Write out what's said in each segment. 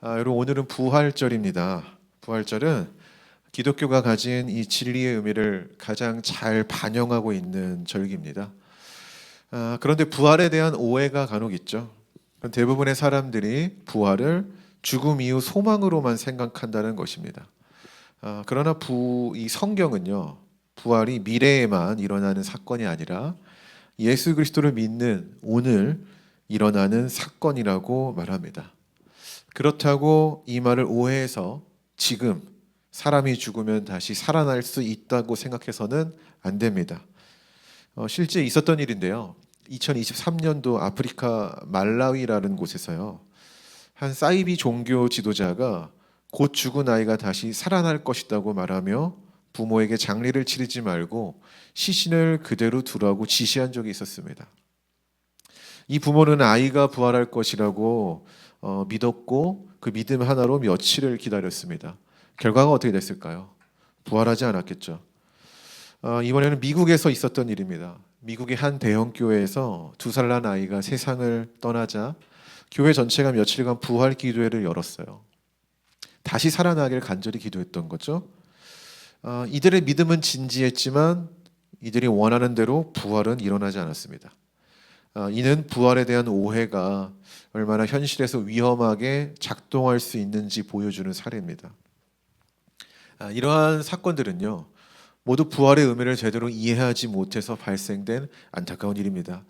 여러분 오늘은 부활절입니다. 부활절은 기독교가 가진 이 진리의 의미를 가장 잘 반영하고 있는 절기입니다. 그런데 부활에 대한 오해가 간혹 있죠. 대부분의 사람들이 부활을 죽음 이후 소망으로만 생각한다는 것입니다. 그러나 이 성경은요, 부활이 미래에만 일어나는 사건이 아니라 예수 그리스도를 믿는 오늘 일어나는 사건이라고 말합니다. 그렇다고 이 말을 오해해서 지금 사람이 죽으면 다시 살아날 수 있다고 생각해서는 안 됩니다. 실제 있었던 일인데요. 2023년도 아프리카 말라위라는 곳에서요. 한 사이비 종교 지도자가 곧 죽은 아이가 다시 살아날 것이라고 말하며 부모에게 장례를 치르지 말고 시신을 그대로 두라고 지시한 적이 있었습니다. 이 부모는 아이가 부활할 것이라고 믿었고 그 믿음 하나로 며칠을 기다렸습니다. 결과가 어떻게 됐을까요? 부활하지 않았겠죠. 이번에는 미국에서 있었던 일입니다. 미국의 한 대형 교회에서 2살 난 아이가 세상을 떠나자 교회 전체가 며칠간 부활 기도회를 열었어요. 다시 살아나길 간절히 기도했던 거죠. 이들의 믿음은 진지했지만 이들이 원하는 대로 부활은 일어나지 않았습니다. 이는 부활에 대한 오해가 얼마나 현실에서 위험하게 작동할 수 있는지 보여주는 사례입니다. 이러한 사건들은요, 모두 부활의 의미를 제대로 이해하지 못해서 발생된 안타까운 일입니다.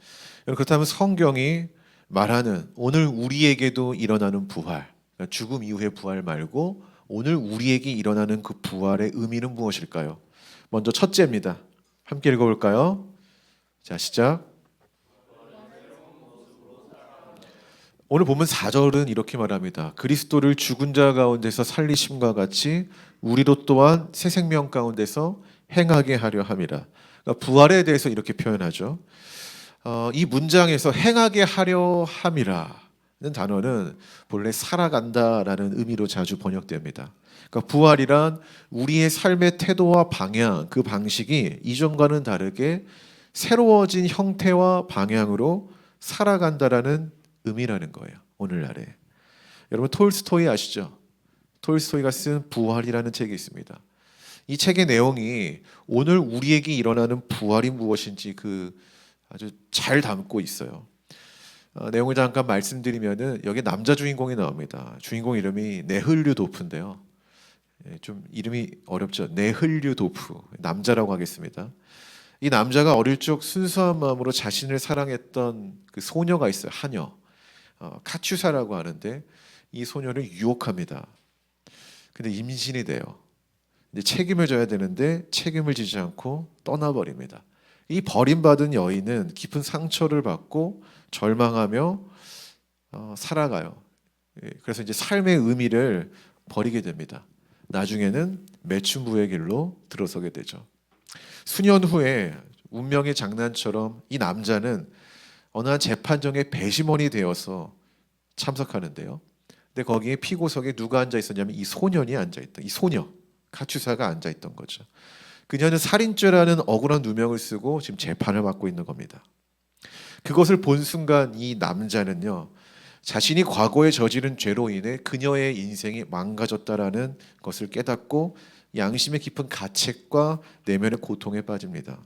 그렇다면 성경이 말하는 오늘 우리에게도 일어나는 부활, 그러니까 죽음 이후의 부활 말고 오늘 우리에게 일어나는 그 부활의 의미는 무엇일까요? 먼저 첫째입니다. 함께 읽어볼까요? 자, 시작. 오늘 본문 4절은 이렇게 말합니다. 그리스도를 죽은 자 가운데서 살리심과 같이 우리도 또한 새 생명 가운데서 행하게 하려 함이라. 그러니까 부활에 대해서 이렇게 표현하죠. 이 문장에서 행하게 하려 함이라는 단어는 본래 살아간다라는 의미로 자주 번역됩니다. 그러니까 부활이란 우리의 삶의 태도와 방향, 그 방식이 이전과는 다르게 새로워진 형태와 방향으로 살아간다라는 의미라는 거예요. 오늘날에. 여러분 톨스토이 아시죠? 톨스토이가 쓴 부활이라는 책이 있습니다. 이 책의 내용이 오늘 우리에게 일어나는 부활이 무엇인지 아주 잘 담고 있어요. 내용을 잠깐 말씀드리면은 여기 남자 주인공이 나옵니다. 주인공 이름이 네흘류도프인데요. 좀 이름이 어렵죠. 네흘류도프, 남자라고 하겠습니다. 이 남자가 어릴 적 순수한 마음으로 자신을 사랑했던 그 소녀가 있어요. 하녀. 카츄사라고 하는데 이 소녀를 유혹합니다. 근데 임신이 돼요. 이제 책임을 져야 되는데 책임을 지지 않고 떠나버립니다. 이 버림받은 여인은 깊은 상처를 받고 절망하며 살아가요. 그래서 이제 삶의 의미를 버리게 됩니다. 나중에는 매춘부의 길로 들어서게 되죠. 수년 후에 운명의 장난처럼 이 남자는 어느 한 재판정에 배심원이 되어서 참석하는데요. 근데 거기에 피고석에 누가 앉아 있었냐면 이 소년이 앉아 있다. 이 소녀 카츄사가 앉아 있던 거죠. 그녀는 살인죄라는 억울한 누명을 쓰고 지금 재판을 받고 있는 겁니다. 그것을 본 순간 이 남자는요, 자신이 과거에 저지른 죄로 인해 그녀의 인생이 망가졌다라는 것을 깨닫고 양심의 깊은 가책과 내면의 고통에 빠집니다.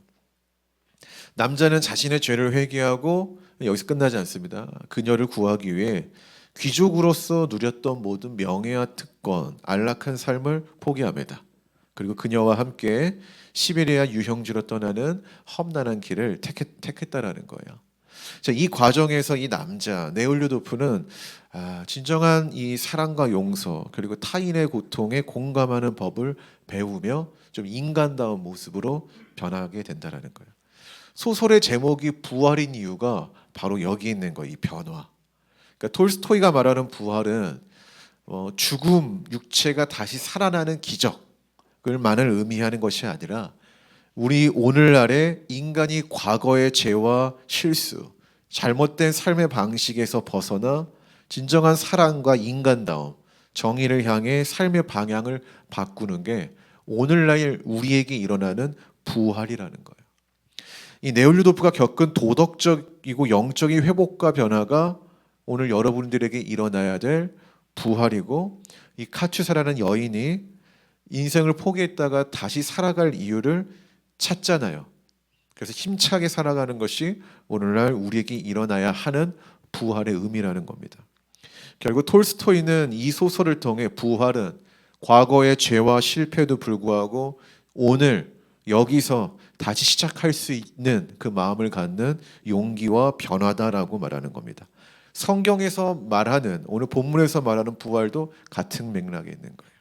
남자는 자신의 죄를 회개하고 여기서 끝나지 않습니다. 그녀를 구하기 위해 귀족으로서 누렸던 모든 명예와 특권, 안락한 삶을 포기합니다. 그리고 그녀와 함께 시베리아 유형지로 떠나는 험난한 길을 택했다라는 거예요. 자, 이 과정에서 이 남자 네올류도프는 진정한 이 사랑과 용서 그리고 타인의 고통에 공감하는 법을 배우며 좀 인간다운 모습으로 변하게 된다라는 거예요. 소설의 제목이 부활인 이유가 바로 여기 있는 거예요. 이 변화. 그러니까 톨스토이가 말하는 부활은 죽음, 육체가 다시 살아나는 기적을만을 의미하는 것이 아니라 우리 오늘날의 인간이 과거의 죄와 실수, 잘못된 삶의 방식에서 벗어나 진정한 사랑과 인간다움, 정의를 향해 삶의 방향을 바꾸는 게 오늘날 우리에게 일어나는 부활이라는 거예요. 이 네올류도프가 겪은 도덕적이고 영적인 회복과 변화가 오늘 여러분들에게 일어나야 될 부활이고, 이 카투사라는 여인이 인생을 포기했다가 다시 살아갈 이유를 찾잖아요. 그래서 힘차게 살아가는 것이 오늘날 우리에게 일어나야 하는 부활의 의미라는 겁니다. 결국 톨스토이는 이 소설을 통해 부활은 과거의 죄와 실패에도 불구하고 오늘 여기서 다시 시작할 수 있는 그 마음을 갖는 용기와 변화다라고 말하는 겁니다. 성경에서 말하는, 오늘 본문에서 말하는 부활도 같은 맥락에 있는 거예요.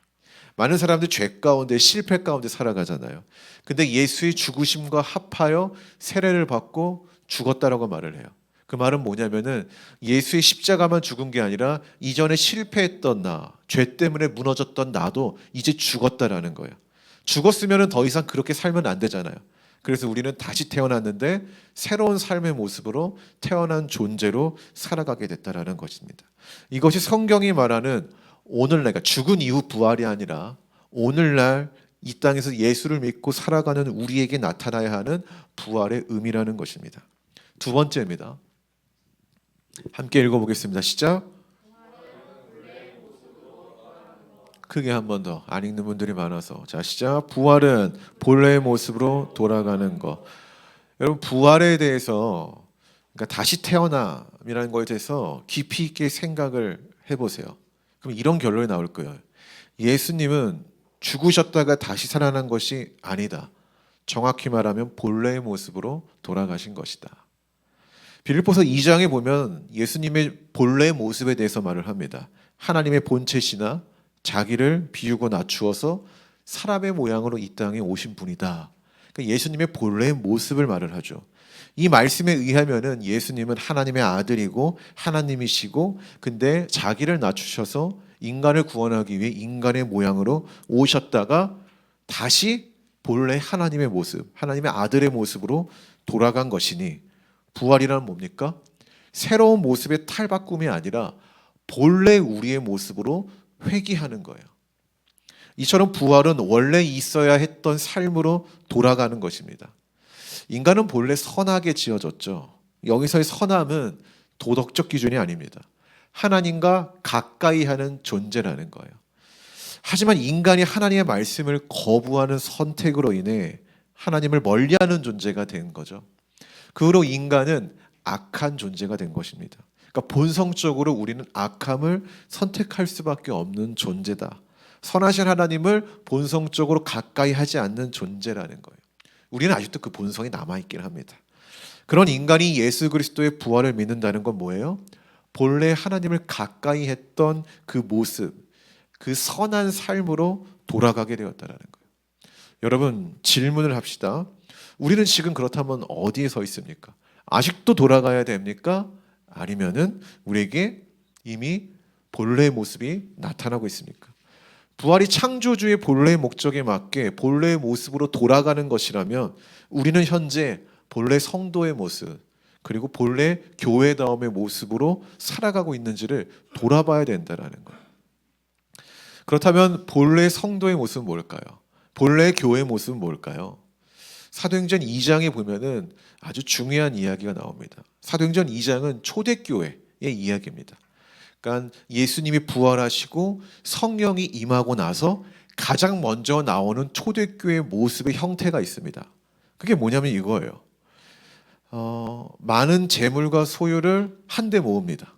많은 사람들이 죄 가운데, 실패 가운데 살아가잖아요. 근데 예수의 죽으심과 합하여 세례를 받고 죽었다라고 말을 해요. 그 말은 뭐냐면은 예수의 십자가만 죽은 게 아니라 이전에 실패했던 나, 죄 때문에 무너졌던 나도 이제 죽었다라는 거예요. 죽었으면 더 이상 그렇게 살면 안 되잖아요. 그래서 우리는 다시 태어났는데 새로운 삶의 모습으로 태어난 존재로 살아가게 됐다라는 것입니다. 이것이 성경이 말하는 오늘날, 그러니까 죽은 이후 부활이 아니라 오늘날 이 땅에서 예수를 믿고 살아가는 우리에게 나타나야 하는 부활의 의미라는 것입니다. 두 번째입니다. 함께 읽어보겠습니다. 시작. 크게 한 번 더. 안 읽는 분들이 많아서. 자, 시작. 부활은 본래의 모습으로 돌아가는 것. 여러분, 부활에 대해서, 그러니까 다시 태어남이라는 것에 대해서 깊이 있게 생각을 해보세요. 그럼 이런 결론이 나올 거예요. 예수님은 죽으셨다가 다시 살아난 것이 아니다. 정확히 말하면 본래의 모습으로 돌아가신 것이다. 빌립보서 2장에 보면 예수님의 본래의 모습에 대해서 말을 합니다. 하나님의 본체시나 자기를 비우고 낮추어서 사람의 모양으로 이 땅에 오신 분이다. 그러니까 예수님의 본래의 모습을 말을 하죠. 이 말씀에 의하면은 예수님은 하나님의 아들이고 하나님이시고, 근데 자기를 낮추셔서 인간을 구원하기 위해 인간의 모양으로 오셨다가 다시 본래 하나님의 모습, 하나님의 아들의 모습으로 돌아간 것이니, 부활이란 뭡니까? 새로운 모습의 탈바꿈이 아니라 본래 우리의 모습으로 회귀하는 거예요. 이처럼 부활은 원래 있어야 했던 삶으로 돌아가는 것입니다. 인간은 본래 선하게 지어졌죠. 여기서의 선함은 도덕적 기준이 아닙니다. 하나님과 가까이 하는 존재라는 거예요. 하지만 인간이 하나님의 말씀을 거부하는 선택으로 인해 하나님을 멀리하는 존재가 된 거죠. 그 후로 인간은 악한 존재가 된 것입니다. 그러니까 본성적으로 우리는 악함을 선택할 수밖에 없는 존재다. 선하신 하나님을 본성적으로 가까이 하지 않는 존재라는 거예요. 우리는 아직도 그 본성이 남아있긴 합니다. 그런 인간이 예수 그리스도의 부활을 믿는다는 건 뭐예요? 본래 하나님을 가까이 했던 그 모습, 그 선한 삶으로 돌아가게 되었다는 거예요. 여러분, 질문을 합시다. 우리는 지금 그렇다면 어디에 서 있습니까? 아직도 돌아가야 됩니까? 아니면은 우리에게 이미 본래의 모습이 나타나고 있습니까? 부활이 창조주의 본래의 목적에 맞게 본래의 모습으로 돌아가는 것이라면 우리는 현재 본래 성도의 모습, 그리고 본래 교회다움의 모습으로 살아가고 있는지를 돌아봐야 된다는 거예요. 그렇다면 본래 성도의 모습은 뭘까요? 본래 교회의 모습은 뭘까요? 사도행전 2장에 보면은 아주 중요한 이야기가 나옵니다. 사도행전 2장은 초대교회의 이야기입니다. 그러니까 예수님이 부활하시고 성령이 임하고 나서 가장 먼저 나오는 초대교회의 모습의 형태가 있습니다. 그게 뭐냐면 이거예요. 많은 재물과 소유를 한데 모읍니다.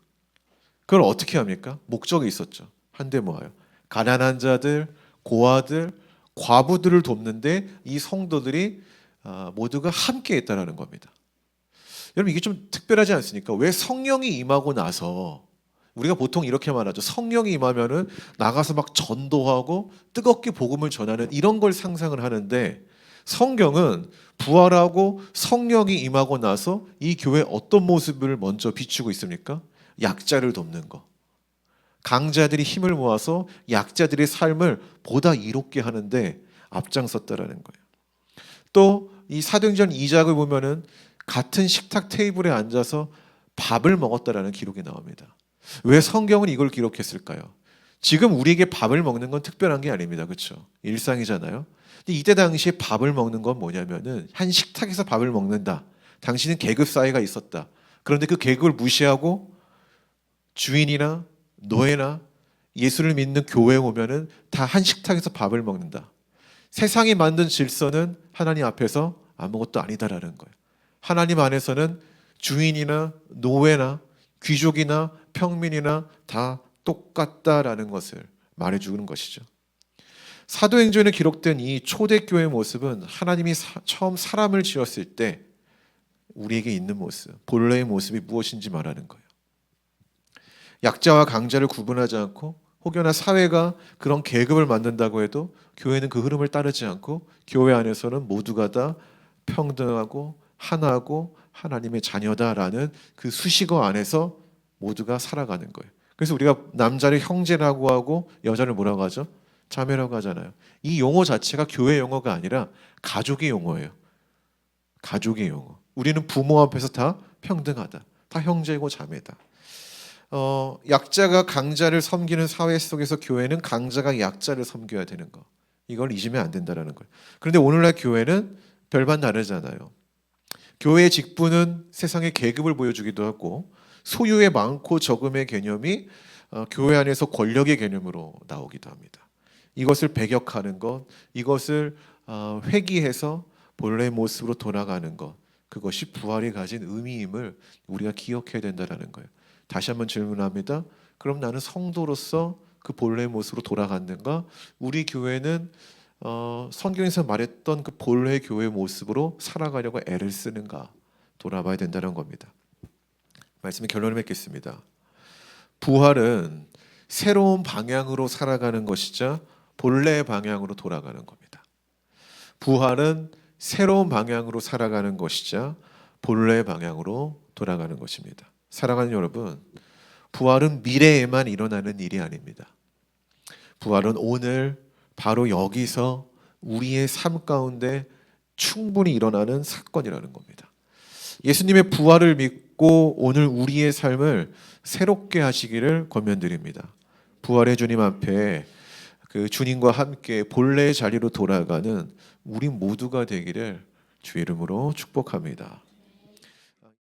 그걸 어떻게 합니까? 목적이 있었죠. 한데 모아요. 가난한 자들, 고아들, 과부들을 돕는데 이 성도들이 모두가 함께 했다는 겁니다. 여러분, 이게 좀 특별하지 않습니까? 왜 성령이 임하고 나서, 우리가 보통 이렇게 말하죠. 성령이 임하면은 나가서 막 전도하고 뜨겁게 복음을 전하는 이런 걸 상상을 하는데, 성경은 부활하고 성령이 임하고 나서 이 교회 어떤 모습을 먼저 비추고 있습니까? 약자를 돕는 거. 강자들이 힘을 모아서 약자들의 삶을 보다 이롭게 하는데 앞장섰다라는 거예요. 또 이 사도행전 2장을 보면은 같은 식탁 테이블에 앉아서 밥을 먹었다라는 기록이 나옵니다. 왜 성경은 이걸 기록했을까요? 지금 우리에게 밥을 먹는 건 특별한 게 아닙니다. 그렇죠? 일상이잖아요. 근데 이때 당시에 밥을 먹는 건 뭐냐면은 한 식탁에서 밥을 먹는다. 당신은 계급 사회가 있었다. 그런데 그 계급을 무시하고 주인이나 노예나 예수를 믿는 교회에 오면은 다 한 식탁에서 밥을 먹는다. 세상이 만든 질서는 하나님 앞에서 아무것도 아니다라는 거예요. 하나님 안에서는 주인이나 노예나 귀족이나 평민이나 다 똑같다라는 것을 말해주는 것이죠. 사도행전에 기록된 이 초대교회의 모습은 하나님이 처음 사람을 지었을 때 우리에게 있는 모습, 본래의 모습이 무엇인지 말하는 거예요. 약자와 강자를 구분하지 않고 혹여나 사회가 그런 계급을 만든다고 해도 교회는 그 흐름을 따르지 않고 교회 안에서는 모두가 다 평등하고 하나고 하나님의 자녀다라는 그 수식어 안에서 모두가 살아가는 거예요. 그래서 우리가 남자를 형제라고 하고 여자를 뭐라고 하죠? 자매라고 하잖아요. 이 용어 자체가 교회 용어가 아니라 가족의 용어예요. 가족의 용어. 우리는 부모 앞에서 다 평등하다. 다 형제고 자매다. 약자가 강자를 섬기는 사회 속에서 교회는 강자가 약자를 섬겨야 되는 거. 이걸 잊으면 안 된다는 거예요. 그런데 오늘날 교회는 별반 다르잖아요. 교회의 직분은 세상의 계급을 보여주기도 하고 소유의 많고 적음의 개념이 교회 안에서 권력의 개념으로 나오기도 합니다. 이것을 배격하는 것, 이것을 회귀해서 본래의 모습으로 돌아가는 것, 그것이 부활이 가진 의미임을 우리가 기억해야 된다는 거예요. 다시 한번 질문합니다. 그럼 나는 성도로서 그 본래의 모습으로 돌아갔는가? 우리 교회는 성경에서 말했던 그 본래 교회의 모습으로 살아가려고 애를 쓰는가? 돌아봐야 된다는 겁니다. 말씀의 결론을 맺겠습니다. 부활은 새로운 방향으로 살아가는 것이자 본래 방향으로 돌아가는 겁니다. 부활은 새로운 방향으로 살아가는 것이자 본래 방향으로 돌아가는 것입니다. 사랑하는 여러분, 부활은 미래에만 일어나는 일이 아닙니다. 부활은 오늘 바로 여기서 우리의 삶 가운데 충분히 일어나는 사건이라는 겁니다. 예수님의 부활을 믿고 오늘 우리의 삶을 새롭게 하시기를 권면드립니다. 부활의 주님 앞에 그 주님과 함께 본래의 자리로 돌아가는 우리 모두가 되기를 주의 이름으로 축복합니다.